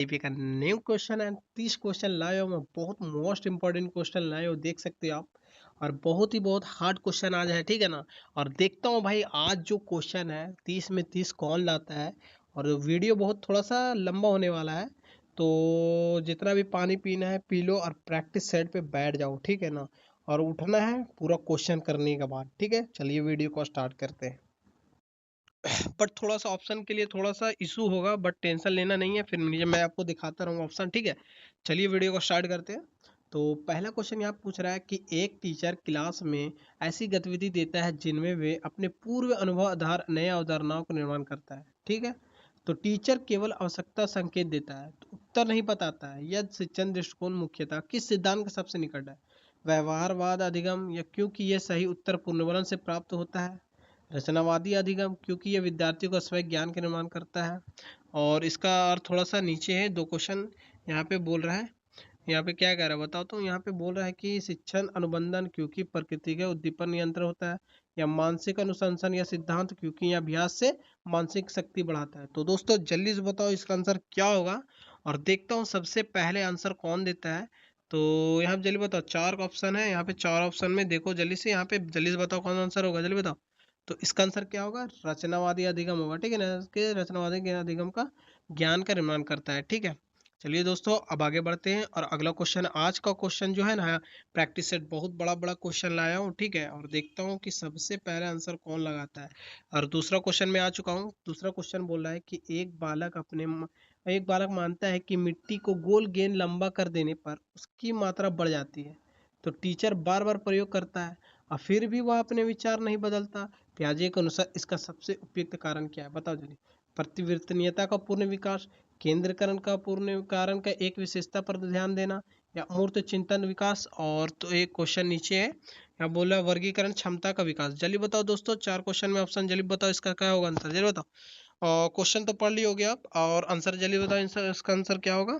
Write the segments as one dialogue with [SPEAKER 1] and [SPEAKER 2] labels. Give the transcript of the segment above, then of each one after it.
[SPEAKER 1] GP का new question है। 30 question लाए हो, मैं बहुत मोस्ट इंपॉर्टेंट क्वेश्चन लाए हो, देख सकते हो आप। और बहुत हार्ड क्वेश्चन आज है, ठीक है ना। और देखता हूँ भाई आज जो क्वेश्चन है 30 में 30 कौन लाता है। और वीडियो बहुत थोड़ा सा लंबा होने वाला है, तो जितना भी पानी पीना है पी लो और प्रैक्टिस सेट पे बैठ जाओ, ठीक है ना। और उठना है पूरा क्वेश्चन करने के बाद, ठीक है। चलिए वीडियो को स्टार्ट करते हैं। बट थोड़ा सा ऑप्शन के लिए थोड़ा सा इशू होगा, बट टेंशन लेना नहीं है, फिर नीचे मैं आपको दिखाता रहूँगा ऑप्शन, ठीक है। चलिए वीडियो को स्टार्ट करते हैं। तो पहला क्वेश्चन यहाँ पूछ रहा है कि एक टीचर क्लास में ऐसी गतिविधि देता है जिनमें वे अपने पूर्व अनुभव आधार नए अवधारणाओं का निर्माण करता है, ठीक है। तो टीचर केवल आवश्यकता संकेत देता है, तो उत्तर नहीं बताता है। यह शिक्षण दृष्टिकोण मुख्यतः किस सिद्धांत के सबसे निकट है? व्यवहारवाद अधिगम, या क्योंकि यह सही उत्तर पुनर्वलन से प्राप्त होता है? रचनावादी अधिगम, क्योंकि यह विद्यार्थियों को स्वयं ज्ञान का निर्माण करता है। और इसका अर्थ थोड़ा सा नीचे है, दो क्वेश्चन यहाँ पे बोल रहा है। यहाँ पे क्या कह रहा है बताओ। तो यहाँ पे बोल रहा है कि शिक्षण अनुबंधन क्योंकि प्रकृति का उद्दीपन नियंत्रण होता है, या मानसिक अनुशंसन या सिद्धांत क्योंकि यह अभ्यास से मानसिक शक्ति बढ़ाता है। तो दोस्तों जल्दी से बताओ इसका आंसर क्या होगा। और देखता हूँ सबसे पहले आंसर कौन देता है। तो यहाँ पे जल्दी बताओ, चार ऑप्शन है यहाँ पे, चार ऑप्शन में देखो जल्दी से, यहाँ पे जल्दी से बताओ कौन सा आंसर होगा, जल्दी बताओ। तो इसका आंसर क्या होगा? रचनावादी अधिगम होगा, ठीक है ना। इसके रचनावादी के अधिगम का ज्ञान का निर्माण करता है, ठीक है। चलिए दोस्तों अब आगे बढ़ते हैं। और अगला क्वेश्चन, आज का क्वेश्चन जो है ना, प्रैक्टिस सेट बहुत बड़ा बड़ा क्वेश्चन लाया हूँ, ठीक है। और देखता हूँ कि सबसे पहले आंसर कौन लगाता है। और दूसरा क्वेश्चन में आ चुका हूँ। दूसरा क्वेश्चन बोल रहा है कि एक बालक मानता है कि मिट्टी को गोल गेंद लंबा कर देने पर उसकी मात्रा बढ़ जाती है। तो टीचर बार बार प्रयोग करता है और फिर भी वह अपने विचार नहीं बदलता। पियाजे के अनुसार इसका सबसे उपयुक्त कारण क्या है? बताओ जल्दी। प्रतिवर्तनीयता का पूर्ण विकास, केंद्रीकरण का पूर्ण कारण का एक विशेषता पर ध्यान देना, या मूर्त चिंतन विकास। और तो एक क्वेश्चन नीचे है, यहाँ बोला वर्गीकरण क्षमता का विकास। जल्दी बताओ दोस्तों, चार क्वेश्चन में ऑप्शन जल्दी बताओ इसका क्या होगा आंसर, जल्दी बताओ। और क्वेश्चन तो पढ़ लिए होगे आप, और आंसर जल्दी बताओ, इसका आंसर क्या होगा।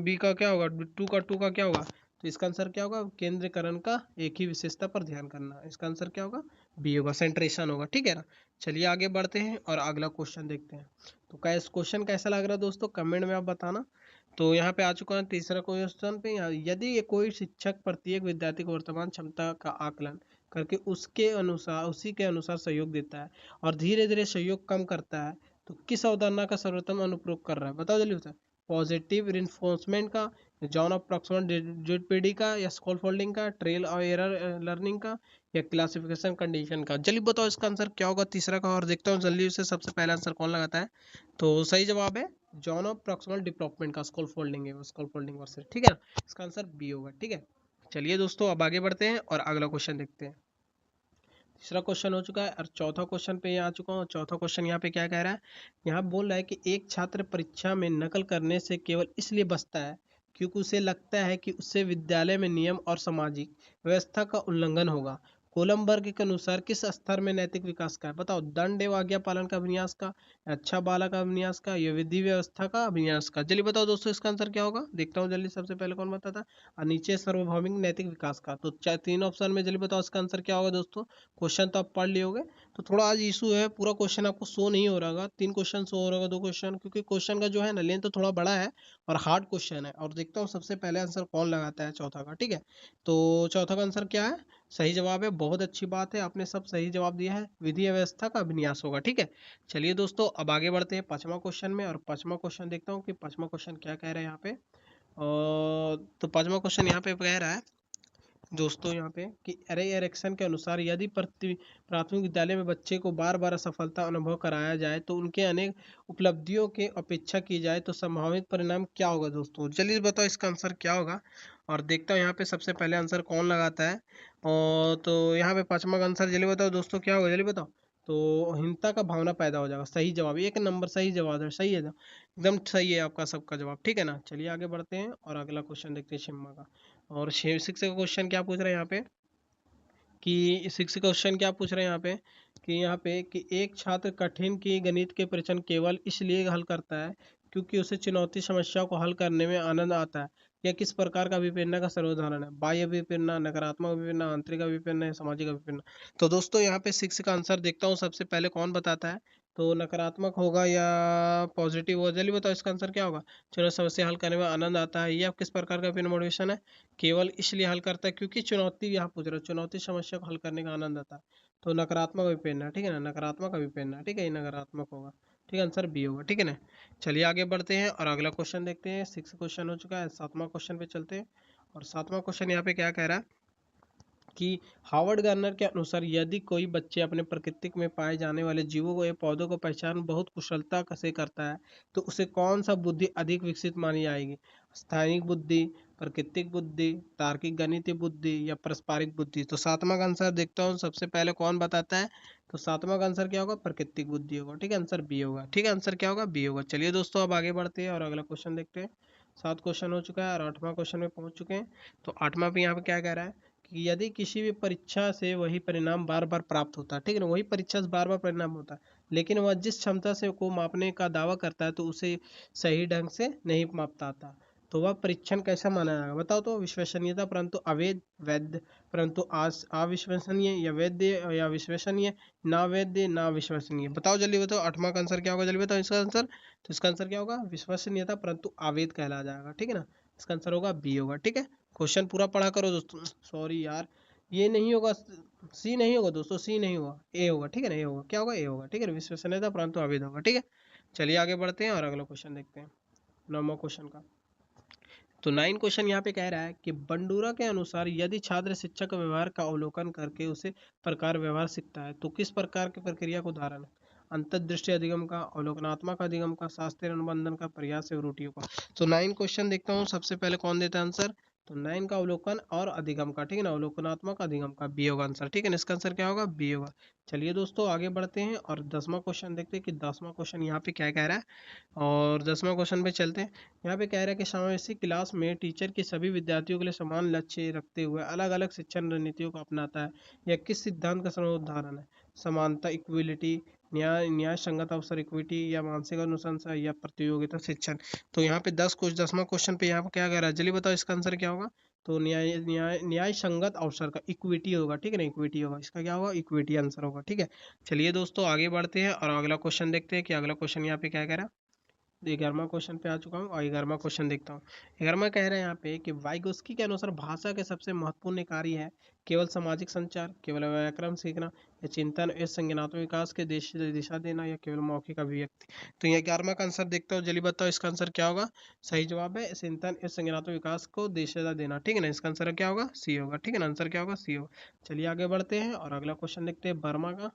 [SPEAKER 1] बी का क्या होगा, टू का क्या होगा। तो इसका आंसर क्या होगा? केंद्रीकरण का एक ही विशेषता पर ध्यान करना। इसका आंसर क्या होगा? बी होगा, सेंट्रेशन होगा, ठीक है ना। चलिए आगे बढ़ते हैं और अगला क्वेश्चन देखते हैं। तो क्वेश्चन कैसा लग रहा है दोस्तों, कमेंट में आप बताना। तो यहाँ पे आ चुका है तीसरा क्वेश्चन पे। यदि ये कोई शिक्षक प्रत्येक विद्यार्थी को वर्तमान क्षमता का आकलन करके उसी के अनुसार सहयोग देता है और धीरे धीरे सहयोग कम करता है, तो किस अवधारणा का सर्वोत्तम अनुप्रयोग कर रहा है? बताओ जल्दी बताओ। पॉजिटिव रिइंफोर्समेंट का, जॉन ऑफ प्रॉक्सिमल ड्यूटपीडी का, या स्कॉल फोल्डिंग का, ट्रेल और एरर लर्निंग का, या क्लासिफिकेशन कंडीशन का। जल्दी बताओ इसका आंसर क्या होगा तीसरा का। और देखता हूँ जल्दी से सबसे पहला आंसर कौन लगाता है। तो सही जवाब है जॉन ऑफ प्रॉक्सिमल डेवलपमेंट का, स्कॉल फोल्डिंग है वो, स्कॉल फोल्डिंग वर्सेस, ठीक है ना। इसका आंसर बी होगा, ठीक है। चलिए दोस्तों अब आगे बढ़ते हैं और अगला क्वेश्चन देखते हैं। तीसरा क्वेश्चन हो चुका है और चौथा क्वेश्चन पे यहाँ आ चुका हूँ। चौथा क्वेश्चन यहाँ पे क्या कह रहा है? यहाँ बोल रहा है कि एक छात्र परीक्षा में नकल करने से केवल इसलिए बचता है क्योंकि उसे लगता है कि उससे विद्यालय में नियम और सामाजिक व्यवस्था का उल्लंघन होगा। कोलम वर्ग के अनुसार किस स्तर में नैतिक विकास का है? बताओ। दंड एवं आज्ञा पालन का अभिन्यास का, अच्छा बालक का अभिन्यास का, या विधि व्यवस्था का अभिन्यास का। जल्दी बताओ दोस्तों इसका आंसर क्या होगा। देखता हूँ जल्दी, सबसे पहले कौन बताता है। और नीचे सार्वभौमिक नैतिक विकास का। तो तीन ऑप्शन में जल्दी बताओ इसका आंसर क्या होगा दोस्तों। क्वेश्चन तो आप पढ़ लिए होंगे। तो थोड़ा आज इशू है, पूरा क्वेश्चन आपको शो नहीं हो रहा होगा। तीन क्वेश्चन शो हो रहा होगा, दो क्वेश्चन, क्योंकि क्वेश्चन का जो है ना लेंथ तो थोड़ा बड़ा है और हार्ड क्वेश्चन है। और देखता हूँ सबसे पहले आंसर कौन लगाता है चौथा का, ठीक है। तो चौथा का आंसर क्या है? सही जवाब है, बहुत अच्छी बात है, आपने सब सही जवाब दिया है। विधि व्यवस्था का अभिन्यास होगा, ठीक है। चलिए दोस्तों अब आगे बढ़ते हैं पांचवा क्वेश्चन में। और पांचवा क्वेश्चन देखता हूँ कि पांचवा क्वेश्चन क्या कह रहा है यहाँ पे। तो पांचवा क्वेश्चन यहाँ पे कह रहा है दोस्तों यहाँ पे कि अरे एरिक्सन के अनुसार यदि प्राथमिक विद्यालय में बच्चे को बार बार असफलता अनुभव कराया जाए तो उनके अनेक उपलब्धियों की अपेक्षा की जाए तो संभावित परिणाम क्या होगा? दोस्तों जल्दी बताओ इसका आंसर क्या होगा। और देखता हूँ यहाँ पे सबसे पहले आंसर कौन लगाता है। और तो यहाँ पे पांचवा का आंसर जल्दी बताओ दोस्तों क्या होगा, जल्दी बताओ। तो हिंसा का भावना पैदा हो जाएगा। सही जवाब, एक नंबर सही जवाब है, सही है, एकदम सही है आपका सबका जवाब, ठीक है ना। चलिए आगे बढ़ते हैं और अगला क्वेश्चन देखते हैं शिम्मा का। और सिक्स का क्वेश्चन क्या पूछ रहे हैं यहाँ पे कि सिक्स क्वेश्चन क्या पूछ रहे हैं यहाँ पे कि एक छात्र कठिन की गणित के प्रश्न केवल इसलिए हल करता है क्योंकि उसे चुनौती समस्या को हल करने में आनंद आता है। यह किस प्रकार का विपणन का सर्वोदाहरण है? बाह्य विपणन, नकारात्मक विपणन, आंतरिक विपणन, सामाजिक विपणन। तो दोस्तों यहाँ पे सिक्स का आंसर देखता हूँ सबसे पहले कौन बताता है। तो नकारात्मक होगा या पॉजिटिव होगा, जल्दी बताओ इसका आंसर क्या होगा। चुनौती समस्या हल करने में आनंद आता है, यह किस प्रकार का मोटिवेशन है, केवल इसलिए हल करता है क्योंकि चुनौती, यहाँ पूछ रहा है चुनौती समस्या को हल करने का आनंद आता है। तो नकारात्मक अभिप्रेरणा, ठीक है ना, नकारात्मक अभिप्रेरणा, ठीक है, ये नकारात्मक होगा, ठीक है, आंसर बी होगा, ठीक है ना। चलिए आगे बढ़ते हैं और अगला क्वेश्चन देखते हैं। 6 क्वेश्चन हो चुका है, 7वां क्वेश्चन पे चलते हैं। और 7वां क्वेश्चन यहाँ पे क्या कह रहा है कि हार्वर्ड गार्नर के अनुसार यदि कोई बच्चे अपने प्रकृति में पाए जाने वाले जीवों को या पौधों को पहचान बहुत कुशलता से करता है तो उसे कौन सा बुद्धि अधिक विकसित मानी जाएगी, स्थानिक बुद्धि, प्राकृतिक बुद्धि, तार्किक गणितीय बुद्धि या पारस्परिक बुद्धि। तो 7वां का आंसर देखता हूँ सबसे पहले कौन बताता है। तो 7वां का आंसर क्या होगा, प्राकृतिक बुद्धि होगा, ठीक है, आंसर बी होगा, ठीक है, आंसर क्या होगा, बी होगा। चलिए दोस्तों अब आगे बढ़ते हैं और अगला क्वेश्चन देखते हैं। 7 क्वेश्चन हो चुका है और 8वां क्वेश्चन में पहुंच चुके हैं। तो 8वां पे यहाँ पे क्या कह रहा है कि यदि किसी भी परीक्षा से वही परिणाम बार बार प्राप्त होता है, ठीक है ना, वही परीक्षा से बार बार परिणाम होता है, लेकिन वह जिस क्षमता से को मापने का दावा करता है तो उसे सही ढंग से नहीं माप पाता, तो वह परीक्षण कैसा माना जाएगा, बताओ। तो विश्वसनीयता परंतु अवैध, वैध परंतु अविश्वसनीय, या वैध या विश्वसनीय, ना वैध ना विश्वसनीय। बताओ जल्दी बताओ 8वां का आंसर क्या होगा, जल्दी बताओ इसका आंसर। तो इसका आंसर क्या होगा, विश्वसनीयता परंतु अवैध कहला जाएगा, ठीक है ना, इसका आंसर होगा बी होगा, ठीक है। क्वेश्चन पूरा पढ़ा करो दोस्तों, सॉरी यार, ये नहीं होगा, सी नहीं होगा दोस्तों, सी नहीं होगा, ए होगा, ठीक है ना, ए होगा, क्या होगा, ए होगा, ठीक है, विश्वसनीयता परंतु अवैध होगा, ठीक है। चलिए आगे बढ़ते हैं और अगला क्वेश्चन देखते हैं, 9वां क्वेश्चन का। तो 9 क्वेश्चन यहाँ पे कह रहा है कि बंडूरा के अनुसार यदि छात्र शिक्षक का व्यवहार का अवलोकन करके उसे प्रकार व्यवहार सीखता है तो किस प्रकार की प्रक्रिया का उदाहरण है, अंतर्दृष्टि अधिगम का, अवलोकनात्मक अधिगम का, शास्त्रीय अनुबंधन का, प्रयास एवं त्रुटियों का। तो 9 क्वेश्चन देखता हूँ सबसे पहले कौन देता है आंसर। तो 9 का अवलोकन और अधिगम का, ठीक है ना, अवलोकनात्मक अधिगम का, बी होगा आंसर, ठीक है ना, इसका आंसर क्या होगा, बी होगा। चलिए दोस्तों आगे बढ़ते हैं और 10वां क्वेश्चन देखते हैं कि 10वां क्वेश्चन यहाँ पे क्या कह रहा है। और 10वां क्वेश्चन पे चलते हैं। यहाँ पे कह रहा है कि समावेशी क्लास में टीचर के सभी विद्यार्थियों के लिए समान लक्ष्य रखते हुए अलग अलग शिक्षण रणनीतियों को अपनाता है, यह किस सिद्धांत का सर्वोत्तम उदाहरण है, समानता इक्विलिटी, न्याय संगत अवसर इक्विटी, या मानसिक अनुशंसा, या प्रतियोगिता शिक्षण। तो यहाँ पे 10वां क्वेश्चन पे यहाँ पे क्या कह रहा है, जल्दी बताओ इसका आंसर क्या होगा। तो न्याय संगत अवसर का इक्विटी होगा, ठीक है ना, इक्विटी होगा, इसका क्या होगा, इक्विटी आंसर होगा, ठीक है। चलिए दोस्तों आगे बढ़ते हैं और अगला क्वेश्चन देखते हैं कि अगला क्वेश्चन यहाँ पे क्या कह रहा है। 11वां क्वेश्चन पे आ चुका हूँ और 11वां क्वेश्चन देखता हूँ। 11वां कह रहे हैं यहाँ पे कि वाइगोस्की के अनुसार भाषा के सबसे महत्वपूर्ण कार्य है केवल सामाजिक संचार, केवल व्याकरण सीखना, या चिंतन या संज्ञानात्मक विकास के दिशा देना, या केवल मौखिक अभिव्यक्ति। तो ये 11वां का आंसर देखता हूँ, जल्दी बताओ इसका आंसर क्या होगा। सही जवाब है चिंतन या संज्ञानात्मक विकास को दिशा देना, ठीक है ना, इसका आंसर क्या होगा, सी होगा, ठीक है ना, आंसर क्या होगा, सी होगा। चलिए आगे बढ़ते हैं और अगला क्वेश्चन देखते हैं वर्मा का।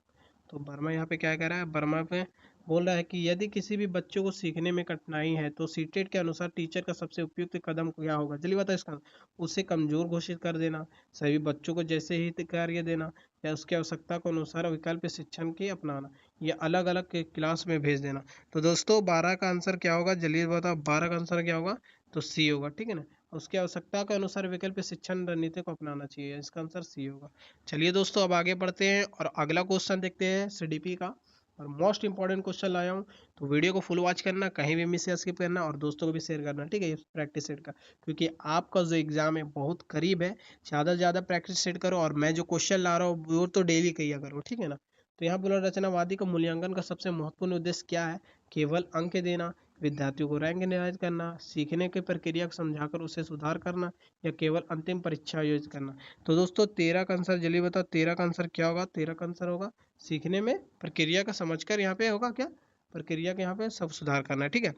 [SPEAKER 1] तो वर्मा यहाँ पे क्या कह रहा है, वर्मा पे बोल रहा है कि यदि किसी भी बच्चों को सीखने में कठिनाई है तो सीटेट के अनुसार टीचर का सबसे उपयुक्त कदम क्या होगा, जल्दी बताओ इसका। उसे कमजोर घोषित कर देना, सभी बच्चों को जैसे ही कार्य देना, या उसकी आवश्यकता के अनुसार विकल्प शिक्षण की अपनाना, या अलग अलग क्लास में भेज देना। तो दोस्तों 12 का आंसर क्या होगा, जल्दी बताओ 12 का आंसर क्या होगा। तो सी होगा, ठीक है ना, उसकी आवश्यकता के अनुसार विकल्प शिक्षण रणनीति को अपनाना चाहिए, इसका आंसर सी होगा। चलिए दोस्तों अब आगे बढ़ते हैं और अगला क्वेश्चन देखते हैं सीडीपी का, और मोस्ट इंपॉर्टेंट क्वेश्चन लाया हूँ। तो वीडियो को फुल वॉच करना, कहीं भी मिस या स्किप करना, और दोस्तों को भी शेयर करना, ठीक है, ये प्रैक्टिस सेट का, क्योंकि आपका जो एग्जाम है बहुत करीब है, ज़्यादा से ज़्यादा प्रैक्टिस सेट करो, और मैं जो क्वेश्चन ला रहा हूँ वो तो डेली किया करो, ठीक है ना। तो यहाँ बोला रचनावादी का मूल्यांकन का सबसे महत्वपूर्ण उद्देश्य क्या है, केवल अंक देना, विद्यार्थियों को रैंक निर्धारित करना, सीखने की प्रक्रिया को समझाकर उसे सुधार करना, या केवल अंतिम परीक्षा आयोजित करना। तो दोस्तों 13 का आंसर जल्दी बताओ, 13 का आंसर क्या होगा, 13 का आंसर होगा सीखने में प्रक्रिया का समझकर, यहाँ पे होगा क्या, प्रक्रिया के यहाँ पे सब सुधार करना है, ठीक है।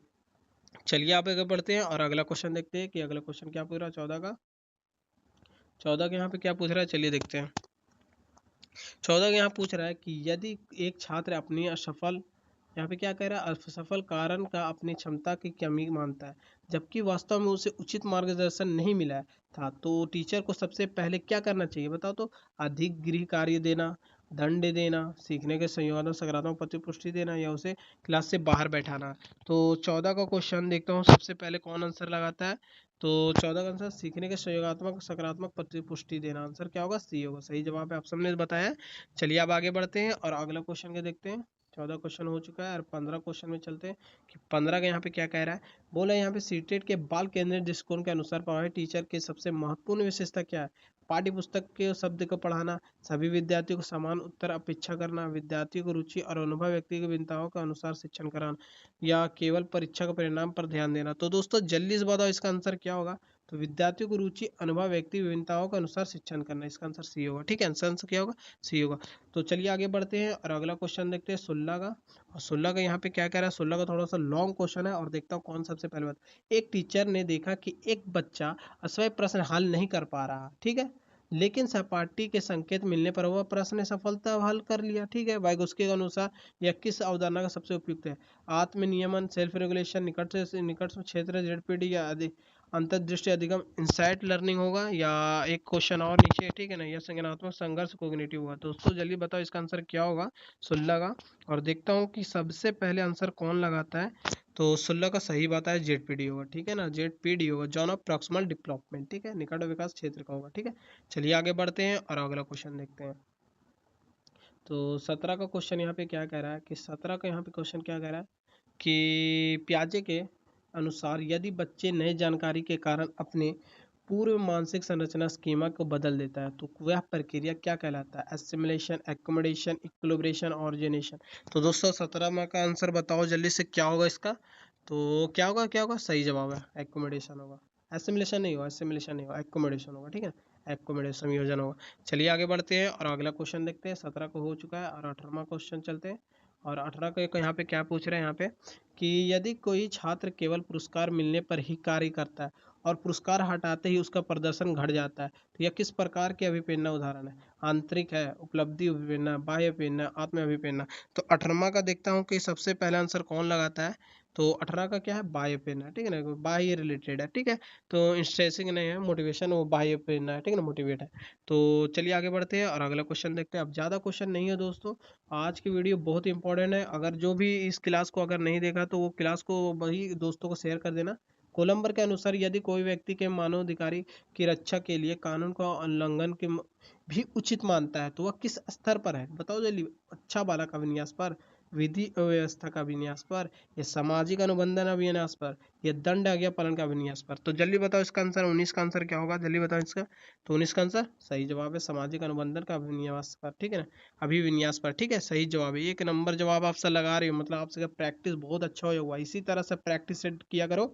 [SPEAKER 1] चलिए आप आगे बढ़ते हैं और अगला क्वेश्चन देखते हैं कि अगला क्वेश्चन क्या पूछ रहा है, 14 का। 14 के यहाँ पे क्या पूछ रहा है, चलिए देखते हैं। 14 के यहाँ पूछ रहा है कि यदि एक छात्र अपनी असफल, यहाँ पे क्या कह रहा है, असफल कारण का अपनी क्षमता की कमी मानता है, जबकि वास्तव में उसे उचित मार्गदर्शन नहीं मिला था, तो टीचर को सबसे पहले क्या करना चाहिए, बताओ। तो अधिक गृह कार्य देना, दंड देना, सीखने के संयोजन सकारात्मक प्रतिपुष्टि देना, या उसे क्लास से बाहर बैठाना। तो 14 का क्वेश्चन देखता हूँ सबसे पहले कौन आंसर लगाता है। तो 14 का आंसर सीखने के सहयोगात्मक सकारात्मक प्रतिपुष्टि देना, आंसर क्या होगा, सी होगा, सही जवाब है, आप सबने बताया। चलिए अब आगे बढ़ते हैं और अगला क्वेश्चन के देखते हैं। 14 क्वेश्चन हो चुका है और 15 क्वेश्चन में चलते हैं कि 15 का यहाँ पे क्या कह रहा है। बोला यहाँ पे सीटेट के बाल केंद्रित दृष्टिकोण के अनुसार प्रभावी टीचर की सबसे महत्वपूर्ण विशेषता क्या है, पाठ्य पुस्तक के शब्द को पढ़ाना, सभी विद्यार्थियों को समान उत्तर अपेक्षा करना, विद्यार्थियों को रुचि और अनुभव व्यक्ति की भिन्नताओं के अनुसार शिक्षण कराना, या केवल परीक्षा के परिणाम पर ध्यान देना। तो दोस्तों जल्दी से बताओ इसका आंसर क्या होगा। तो विद्यार्थियों को रुचि अनुभव व्यक्ति विभिन्नताओं के अनुसार शिक्षण करना, इसका आंसर सी होगा। ठीक है, आंसर क्या होगा, सी होगा। तो चलिए आगे बढ़ते हैं और अगला क्वेश्चन देखते हैं 16 का। और 16 का यहाँ पे क्या कह रहा है, 16 का थोड़ा सा लॉन्ग क्वेश्चन है और देखता हूँ कौन सबसे पहले बात। एक टीचर ने देखा कि एक बच्चा स्वयं प्रश्न हल नहीं कर पा रहा, ठीक है, लेकिन सहपाठी के संकेत मिलने पर वह प्रश्न सफलता हल कर लिया। ठीक है, वाइगोस्की के अनुसार यह किस अवधारणा का सबसे उपयुक्त है। आत्म नियमन, सेल्फ रेगुलेशन, निकट से निकट क्षेत्र, जेडपीडी, या अंतर्दृष्टि अधिगम, इंसाइट लर्निंग होगा, या एक क्वेश्चन और नीचे, ठीक है ना, यह संज्ञानात्मक संघर्ष कोग्निटिव होगा। दोस्तों जल्दी बताओ इसका आंसर क्या होगा 16 का। और देखता हूँ कि सबसे पहले आंसर कौन लगाता है। तो 16 का सही बात है जेडपीडी होगा। ठीक है ना, जेडपीडी होगा, जोन ऑफ प्रॉक्सिमल डेवलपमेंट। ठीक है, निकट विकास क्षेत्र का होगा। ठीक है, चलिए आगे बढ़ते हैं और अगला क्वेश्चन देखते हैं। तो 17 का क्वेश्चन यहाँ पे क्या कह रहा है कि 17 का यहाँ पे क्वेश्चन क्या कह रहा है कि प्याजे के अनुसार यदि बच्चे नए जानकारी के कारण अपने पूर्व मानसिक संरचना स्कीमा को बदल देता है तो वह प्रक्रिया क्या कहलाता है। Assimilation, accommodation, equilibration, origination. तो दोस्तों 17 में का आंसर बताओ जल्दी से क्या होगा इसका। तो क्या होगा, क्या होगा, सही जवाब है एकोमोडेशन होगा। एसिमिलेशन नहीं होगा, एसिमिलेशन नहीं होगा, एकोमोडेशन होगा। ठीक है, एकोमोडेशन संयोजन होगा। चलिए आगे बढ़ते हैं और अगला क्वेश्चन देखते हैं। 17 को हो चुका है और 18वां क्वेश्चन चलते हैं। और 18 को यहाँ पे क्या पूछ रहे हैं यहाँ पे कि यदि कोई छात्र केवल पुरस्कार मिलने पर ही कार्य करता है और पुरस्कार हटाते ही उसका प्रदर्शन घट जाता है तो यह किस प्रकार की अभिप्रेरणा उदाहरण है। आंतरिक है, उपलब्धि अभिप्रेरणा, बाह्य प्रेरणा, आत्म अभिप्रेरणा। तो 18वां का देखता हूँ कि सबसे पहला आंसर कौन लगाता है। तो 18 का क्या है, बाह्य प्रेरणा। ठीक है ना, बाह्य रिलेटेड है। ठीक है, तो स्ट्रेसिंग नहीं है, मोटिवेशन, वो बाह्य प्रेरणा है। ठीक है ना, मोटिवेट है। तो चलिए आगे बढ़ते हैं और अगला क्वेश्चन देखते हैं। अब ज़्यादा क्वेश्चन नहीं है दोस्तों, आज की वीडियो बहुत इंपॉर्टेंट है। अगर जो भी इस क्लास को अगर नहीं देखा तो वो क्लास को वही दोस्तों को शेयर कर देना। कोलंबर के अनुसार यदि कोई व्यक्ति के मानवाधिकारी की रक्षा के लिए कानून का उल्लंघन के भी उचित मानता है तो वह किस स्तर पर है, बताओ जल्दी। अच्छा बालक अभिन्यास पर, विधि व्यवस्था का अभिन्यास पर, या सामाजिक अनुबंधन अभिन्यास पर, या दंड आज्ञा पालन का अभिन्यास पर। तो जल्दी बताओ इसका आंसर। 19 का आंसर क्या होगा, जल्दी बताओ इसका। तो 19 का आंसर सही जवाब है सामाजिक अनुबंधन का अभिन्यास पर। ठीक है ना, अभिविन्यास पर। ठीक है, सही जवाब है, एक नंबर जवाब आपसे लगा रही हो, मतलब आपसे प्रैक्टिस बहुत अच्छा होगा। इसी तरह से प्रैक्टिस किया करो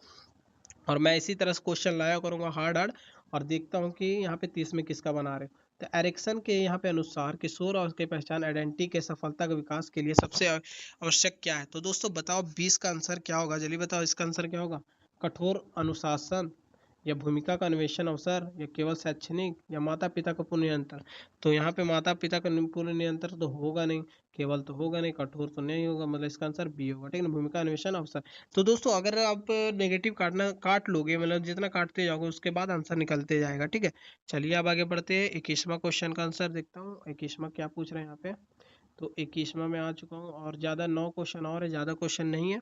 [SPEAKER 1] और मैं इसी तरह से क्वेश्चन लाया करूंगा हार्ड हार्ड। और देखता हूँ कि यहाँ पे 30 में किसका बना रहे हो। तो एरिक्सन के यहाँ पे अनुसार किशोर और उसके पहचान आइडेंटिटी के सफलता के विकास के लिए सबसे आवश्यक क्या है। तो दोस्तों बताओ 20 का आंसर क्या होगा, जल्दी बताओ इसका आंसर क्या होगा। कठोर अनुशासन, या भूमिका का अन्वेषण अवसर, या केवल शैक्षणिक, या माता पिता का पूर्ण नियंत्रण। तो यहाँ पे माता पिता का पूर्ण नियंत्रण तो होगा नहीं, केवल तो होगा नहीं, कठोर तो नहीं होगा, मतलब इसका आंसर बी होगा। ठीक है ना, भूमिका अन्वेषण अवसर। तो दोस्तों अगर आप नेगेटिव काट लोगे, मतलब जितना काटते जाओगे उसके बाद आंसर निकलते जाएगा। ठीक है, चलिए अब आगे बढ़ते हैं। 21वां क्वेश्चन का आंसर देखता हूँ। 21वां क्या पूछ रहे हैं यहाँ पे। तो 21वां में आ चुका हूँ और ज़्यादा 9 क्वेश्चन और है, ज़्यादा क्वेश्चन नहीं है।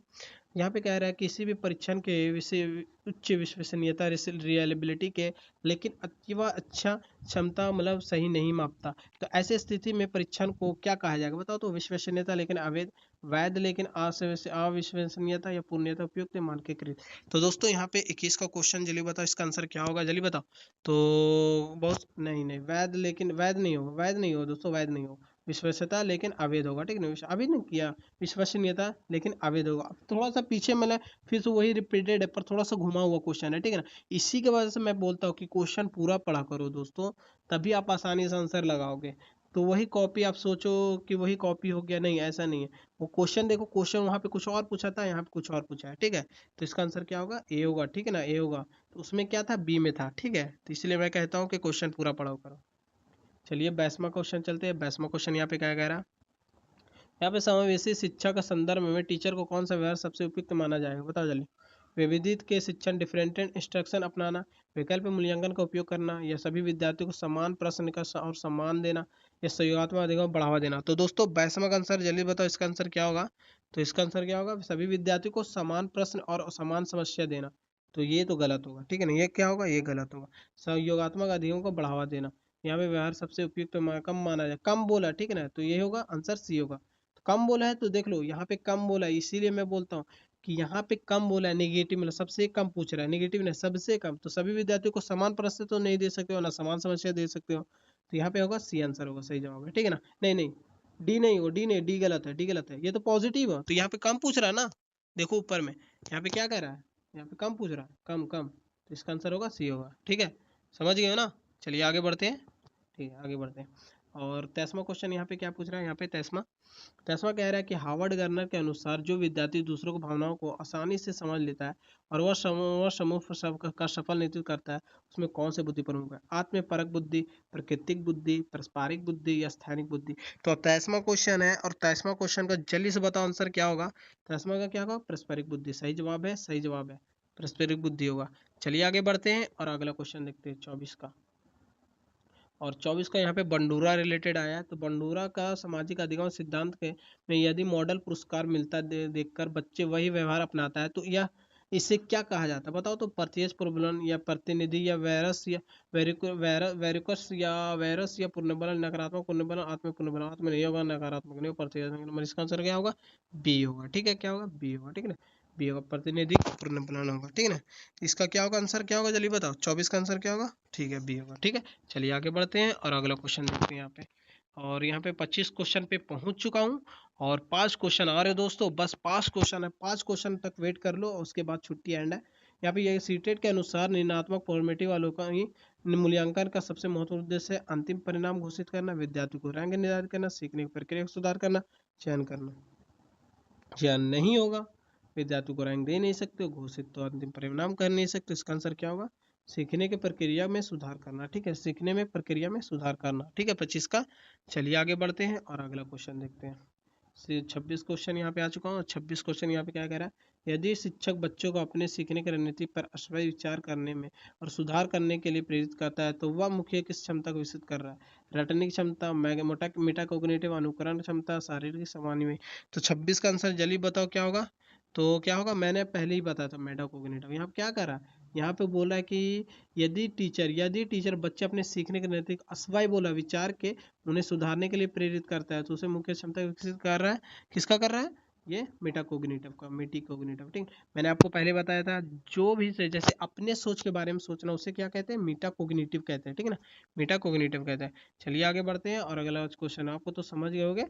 [SPEAKER 1] यहाँ पे कह रहा है किसी भी परीक्षण के विषय उच्च विश्वसनीयता रियलेबिलिटी के लेकिन अथवा अच्छा क्षमता मतलब सही नहीं मापता। तो ऐसे स्थिति में परीक्षण को क्या कहा जाएगा, बताओ। तो विश्वसनीयता लेकिन अवैध, वैध लेकिन अविश्वसनीयता, या पूर्णता उपयुक्त मानकीकृत। तो दोस्तों यहाँ पे 21 का क्वेश्चन जल्दी बताओ इसका आंसर क्या होगा, जल्दी बताओ। तो बहुत नहीं नहीं, वैध लेकिन वैध नहीं होगा, वैध नहीं होगा दोस्तों, वैध नहीं होगा। विश्वसनीयता लेकिन अवैध होगा। ठीक है ना, अभी नहीं किया, विश्वसनीयता लेकिन अवैध होगा। अब थोड़ा सा पीछे मतलब फिर से वही रिपीटेड है पर थोड़ा सा घुमा हुआ क्वेश्चन है। ठीक है ना, इसी की वजह से मैं बोलता हूँ कि क्वेश्चन पूरा पढ़ा करो दोस्तों, तभी आप आसानी से आंसर लगाओगे। तो वही कॉपी आप सोचो कि वही कॉपी हो गया, नहीं ऐसा नहीं है। वो क्वेश्चन देखो, क्वेश्चन वहाँ पे कुछ और पूछा था, यहाँ पे कुछ और पूछा है। ठीक है, तो इसका आंसर क्या होगा, ए होगा। ठीक है ना, ए होगा। तो उसमें क्या था, बी में था। ठीक है, तो इसलिए मैं कहता हूँ कि क्वेश्चन पूरा पढ़ाओ करो। चलिए 22वां क्वेश्चन चलते हैं। 22वां क्वेश्चन यहाँ पे क्या कह रहा है, यहाँ पे समावेशी शिक्षा का संदर्भ में टीचर को कौन सा व्यवहार सबसे उपयुक्त माना जाएगा, बताओ जल्दी। विविधित के शिक्षण, डिफरेंटेड इंस्ट्रक्शन अपनाना, वैकल्पिक मूल्यांकन का उपयोग करना, या सभी विद्यार्थियों को समान प्रश्न का और सम्मान देना, या सहयोगात्मक अधिगम को बढ़ावा देना। तो दोस्तों 22वां का आंसर जल्दी बताओ इसका आंसर क्या होगा। तो इसका आंसर क्या होगा, सभी विद्यार्थियों को समान प्रश्न और समान समस्या देना। तो ये तो गलत होगा। ठीक है ना, ये क्या होगा, ये गलत होगा। सहयोगात्मक अधिगम को बढ़ावा देना, यहाँ पे व्यवहार सबसे उपयुक्त कम माना जाए, कम बोला। ठीक है ना, तो ये होगा आंसर सी होगा। कम बोला है तो देख लो यहाँ पे कम बोला है, इसीलिए मैं बोलता हूँ कि यहाँ पे कम बोला है, नेगेटिव मतलब सबसे कम पूछ रहा है, नेगेटिव नहीं सबसे कम, तो सभी विद्यार्थियों को समान प्रश्न तो नहीं दे सकते हो ना समान समस्या दे सकते हो, तो यहाँ पे होगा सी आंसर होगा, सही जवाब है, ठीक है ना। नहीं नहीं, डी नहीं हो, डी नहीं, डी गलत है, डी गलत है, ये तो पॉजिटिव है, तो यहाँ पे कम पूछ रहा है ना, देखो ऊपर में यहाँ पे क्या कह रहा है, यहाँ पे कम पूछ रहा है, कम कम, तो इसका आंसर होगा सी होगा, ठीक है, समझ गए हो ना। चलिए आगे बढ़ते हैं, ठीक है आगे बढ़ते हैं। और 23वां क्वेश्चन यहाँ पे क्या पूछ रहा है, यहाँ पे 23वां कह रहा है कि हार्वर्ड गर्नर के अनुसार जो विद्यार्थी दूसरों की भावनाओं को आसानी से समझ लेता है और वह समूह का सफल नेतृत्व करता है, उसमें कौन से बुद्धि प्रमुख है, आत्मपरक बुद्धि, प्राकृतिक बुद्धि, पारस्परिक बुद्धि या स्थानिक बुद्धि। तो 23वां क्वेश्चन है और 23वां क्वेश्चन का जल्दी से बताओ आंसर क्या होगा। 23वां का क्या होगा, पारस्परिक बुद्धि, सही जवाब है, सही जवाब है, पारस्परिक बुद्धि होगा। चलिए आगे बढ़ते हैं और अगला क्वेश्चन देखते हैं 24 का। और 24 का यहाँ पे बंडूरा रिलेटेड आया है, तो बंडूरा का सामाजिक अधिगम सिद्धांत के में यदि मॉडल पुरस्कार मिलता देखकर बच्चे वही व्यवहार अपनाता है तो यह इसे क्या कहा जाता है बताओ। तो प्रत्यक्ष प्रबलन या प्रतिनिधि या वैरस या वेरिकस या वैरस या पुनर्बलन, नकारात्मक पुनर्बलन, आत्म पुनर्बलन, आत्म नहीं होगा, नकारात्मक नहीं होगा, प्रत्यक्ष, इसका आंसर क्या होगा, बी होगा, ठीक है, क्या होगा, बी होगा, ठीक है ना, बी होगा, प्रतिनिधि पुनर्बलन होगा, ठीक है ना। इसका क्या होगा आंसर, क्या होगा जल्दी बताओ, 24 का आंसर क्या होगा, ठीक है बी होगा, ठीक है। चलिए आगे बढ़ते हैं और अगला क्वेश्चन देखते हैं यहाँ पे। और यहाँ पे 25 क्वेश्चन पे पहुंच चुका हूँ और 5 क्वेश्चन आ रहे दोस्तों, बस 5 क्वेश्चन है, 5 क्वेश्चन तक वेट कर लो और उसके बाद छुट्टी एंड है। यहाँ पे ये सीटेट के अनुसार निर्णयात्मक फॉर्मेटिव अवलोकन ही मूल्यांकन का सबसे महत्वपूर्ण उद्देश्य है अंतिम परिणाम घोषित करना, विद्यार्थी को रैंक निर्धारित करना, सीखने की प्रक्रिया को सुधार करना, चयन करना। चयन नहीं होगा, विद्यार्थी को रैंक दे नहीं सकते, घोषित तो अंतिम परिणाम कर नहीं सकते, इसका आंसर क्या होगा, सीखने की प्रक्रिया में सुधार करना, ठीक है, सीखने में प्रक्रिया में सुधार करना, ठीक है 25 का। चलिए आगे बढ़ते हैं और अगला क्वेश्चन देखते हैं। 26 क्वेश्चन यहाँ पे आ चुका हूँ। 26 क्वेश्चन यहाँ पे क्या कह रहा है, यदि शिक्षक बच्चों को अपने सीखने की रणनीति पर अश्वय विचार करने में और सुधार करने के लिए प्रेरित करता है तो वह मुख्य किस क्षमता को विकसित कर रहा है, रटने क्षमता, मेटाकोग्निटिव, अनुकरण क्षमता, शारीरिक समान्वय। तो 26 का आंसर जल्दी बताओ क्या होगा, तो क्या होगा, मैंने पहले ही बताया था मेटाकोग्निटिव। यहाँ पे क्या कर रहा है, यहाँ पे बोला है कि यदि टीचर बच्चे अपने सीखने के नैतिक अश्वय बोला विचार के उन्हें सुधारने के लिए प्रेरित करता है तो उसे मुख्य क्षमता विकसित कर रहा है, किसका कर रहा है, ये मेटाकोग्निटिव का, मेटाकोग्निटिव, ठीक। मैंने आपको पहले बताया था जो भी जैसे अपने सोच के बारे में सोचना उसे क्या कहते हैं, मेटाकोग्निटिव कहते हैं, ठीक है ना, मेटाकोग्निटिव कहते हैं। चलिए आगे बढ़ते हैं और अगला क्वेश्चन आपको तो समझ गए होंगे।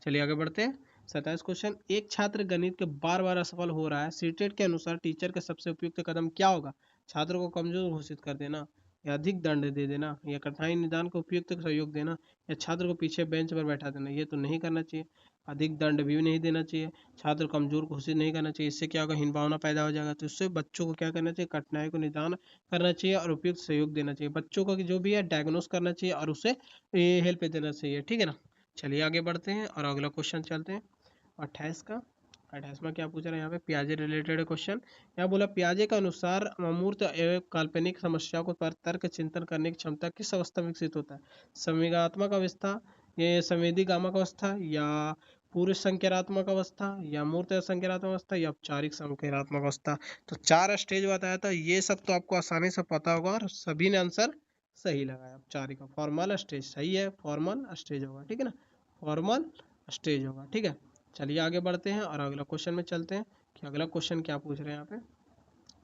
[SPEAKER 1] चलिए आगे बढ़ते हैं। 27 क्वेश्चन, एक छात्र गणित के बार बार असफल हो रहा है, सीटेट के अनुसार टीचर का सबसे उपयुक्त कदम क्या होगा, छात्र को कमजोर घोषित कर देना या अधिक दंड दे देना या कठिनाई निदान को उपयुक्त सहयोग देना या छात्र को पीछे बेंच पर बैठा देना, ये तो नहीं करना चाहिए, अधिक दंड भी नहीं देना चाहिए, छात्र कमजोर घोषित नहीं करना चाहिए, इससे क्या होगा, हीन भावना पैदा हो जाएगा, तो इससे बच्चों को क्या करना चाहिए, कठिनाई को निदान करना चाहिए और उपयुक्त सहयोग देना चाहिए, बच्चों को जो भी है डायग्नोस करना चाहिए और उसे हेल्प देना चाहिए, ठीक है ना। चलिए आगे बढ़ते हैं और अगला क्वेश्चन चलते हैं 28 का। 28वां क्या पूछ रहा है यहाँ पे, पियाजे रिलेटेड क्वेश्चन। यहाँ बोला पियाजे के अनुसार अमूर्त एवं काल्पनिक समस्याओं को पर तर्क चिंतन करने की क्षमता किस अवस्था में विकसित होता है, संवेगात्मक अवस्था, ये संवेदीगामक अवस्था या पूर्व संज्ञानात्मक अवस्था या मूर्त संज्ञानात्मक अवस्था या औपचारिक संज्ञानात्मक अवस्था। तो 4 स्टेज बताया था, ये सब तो आपको आसानी से पता होगा और सभी ने आंसर सही लगाया। औपचारिक फॉर्मल स्टेज सही है, फॉर्मल स्टेज होगा, ठीक है ना, फॉर्मल स्टेज होगा, ठीक है। चलिए आगे बढ़ते हैं और अगला क्वेश्चन में चलते हैं कि अगला क्वेश्चन क्या पूछ रहे हैं यहाँ पे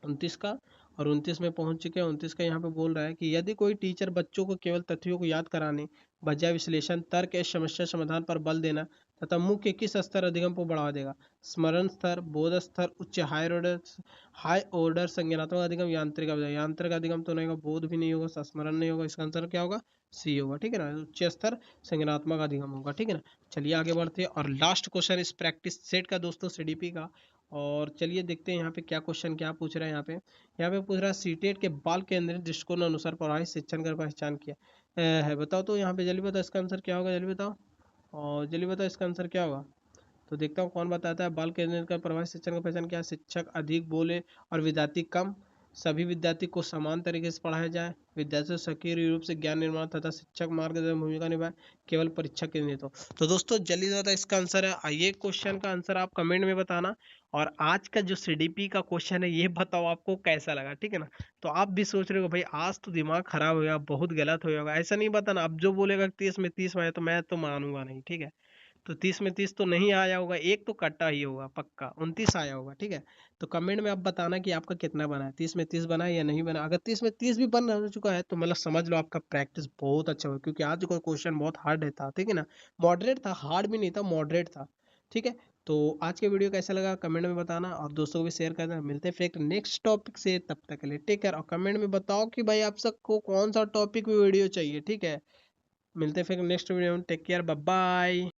[SPEAKER 1] 29 का। और 29 में पहुंच चुके हैं। 29 का यहाँ पे बोल रहा है कि यदि कोई टीचर बच्चों को केवल तथ्यों को याद कराने बजाय विश्लेषण, तर्क या समस्या समाधान पर बल देना तथा मुख्य किस स्तर अधिगम को बढ़ावा देगा, स्मरण स्तर, बोध स्तर, उच्च हाई ऑर्डर संज्ञानात्मक अधिगम, यांत्रिक अधिगम। यांत्रिक अधिगम तो नहीं होगा, बोध भी नहीं होगा, स्मरण नहीं होगा, इसका आंसर क्या होगा, सी होगा, ठीक है ना, उच्च स्तर संज्ञानात्मक अधिगम होगा, ठीक है ना। चलिए आगे बढ़ते हैं और लास्ट क्वेश्चन इस प्रैक्टिस सेट का दोस्तों सीडीपी का। और चलिए देखते हैं यहाँ पे क्या क्वेश्चन क्या पूछ रहा है। यहाँ पे पूछ रहा है सीटेट के बाल केंद्रित दृष्टिकोण अनुसार प्रभावित शिक्षण का पहचान किया है, बताओ। तो यहाँ पे जल्दी बताओ इसका आंसर क्या होगा, जल्दी बताओ, और जल्दी बताओ इसका आंसर क्या होगा। तो देखता हूँ कौन बताता है। बाल केंद्रित का प्रभावित शिक्षण का पहचान क्या है, शिक्षक अधिक बोले और विद्यार्थी कम, सभी विद्यार्थी को समान तरीके से पढ़ाया जाए, विद्यार्थी सक्रिय रूप से ज्ञान निर्माण तथा शिक्षक मार्गदर्शन भूमिका निभाए, केवल परीक्षा केंद्रित हो। तो दोस्तों जल्दी से इसका आंसर है, आइए क्वेश्चन का आंसर आप कमेंट में बताना। और आज का जो सीडीपी का क्वेश्चन है ये बताओ आपको कैसा लगा, ठीक है ना। तो आप भी सोच रहे हो भाई आज तो दिमाग खराब हो गया, बहुत गलत हो गया, ऐसा नहीं बताना। आप जो बोलेगा 30 में 30 में तो मैं तो मानूंगा नहीं, ठीक है। तो 30 में 30 तो नहीं आया होगा, एक तो कटा ही होगा पक्का, 29 आया होगा। ठीक है, तो कमेंट में आप बताना कि आपका कितना बना है, 30 में 30 बना है या नहीं बना। अगर 30 में 30 भी बन हो चुका है तो मतलब समझ लो आपका प्रैक्टिस बहुत अच्छा हुआ, क्योंकि आज का क्वेश्चन बहुत हार्ड था। ठीक है ना, मॉडरेट था, हार्ड भी नहीं था, मॉडरेट था। ठीक है, तो आज के वीडियो कैसा लगा कमेंट में बताना, और दोस्तों को भी शेयर करना। मिलते हैं फिर एक नेक्स्ट टॉपिक से, तब तक के लिए टेक केयर, और कमेंट में बताओ कि भाई आप सबको कौन सा टॉपिक वीडियो चाहिए। ठीक है, मिलते हैं फिर नेक्स्ट वीडियो में, टेक केयर, बाय बाय।